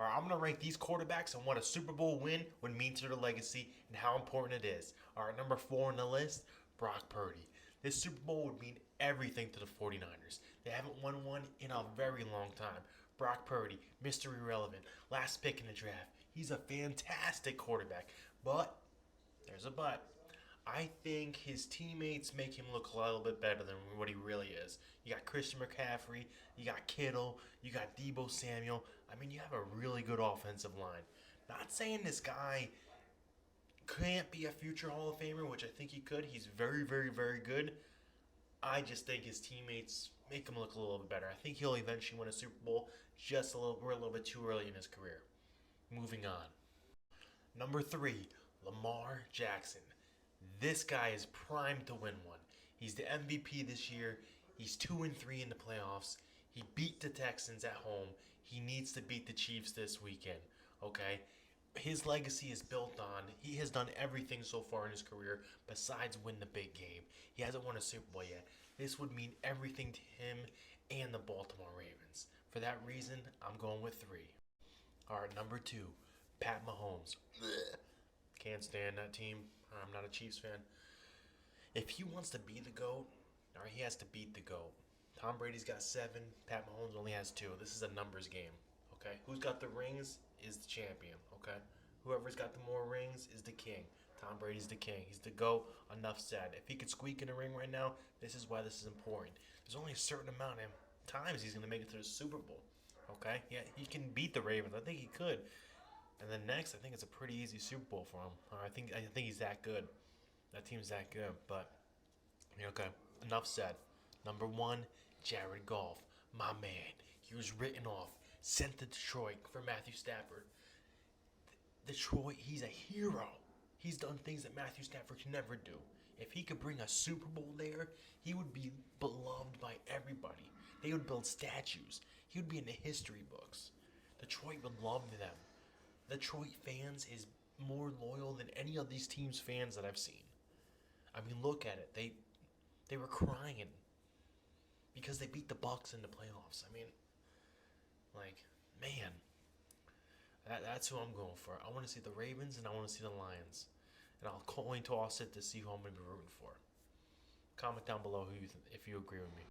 All right, I'm going to rank these quarterbacks and what a Super Bowl win would mean to their legacy and how important it is. All right, number 4 on the list, Brock Purdy. This Super Bowl would mean everything to the 49ers. They haven't won one in a very long time. Brock Purdy, Mr. Irrelevant, last pick in the draft. He's a fantastic quarterback, but there's a but. I think his teammates make him look a little bit better than what he really is. You got Christian McCaffrey, you got Kittle, you got Deebo Samuel. I mean, you have a really good offensive line. Not saying this guy can't be a future Hall of Famer, which I think he could. He's very, very, very good. I just think his teammates make him look a little bit better. I think he'll eventually win a Super Bowl. We're a little bit too early in his career. Moving on. Number 3, Lamar Jackson. This guy is primed to win one. He's the MVP this year. He's 2-3 in the playoffs. He beat the Texans at home. He needs to beat the Chiefs this weekend. Okay? His legacy is built on. He has done everything so far in his career besides win the big game. He hasn't won a Super Bowl yet. This would mean everything to him and the Baltimore Ravens. For that reason, I'm going with 3. All right, number 2, Pat Mahomes. Can't stand that team. I'm not a Chiefs fan. If he wants to be the GOAT, or he has to beat the GOAT. Tom Brady's got 7. Pat Mahomes only has 2. This is a numbers game. Okay? Who's got the rings is the champion. Okay? Whoever's got the more rings is the king. Tom Brady's the king. He's the GOAT. Enough said. If he could squeak in a ring right now, this is why this is important. There's only a certain amount of times he's going to make it to the Super Bowl. Okay? Yeah, he can beat the Ravens. I think he could. And then next, I think it's a pretty easy Super Bowl for him. I think he's that good. That team's that good. But okay, enough said. Number 1, Jared Goff, my man. He was written off, sent to Detroit for Matthew Stafford. Detroit, he's a hero. He's done things that Matthew Stafford can never do. If he could bring a Super Bowl there, he would be beloved by everybody. They would build statues. He would be in the history books. Detroit would love them. Detroit fans is more loyal than any of these teams' fans that I've seen. I mean, look at it. They were crying because they beat the Bucks in the playoffs. I mean, like, man, that's who I'm going for. I want to see the Ravens and I want to see the Lions, and I'll coin toss it to see who I'm going to be rooting for. Comment down below if you agree with me.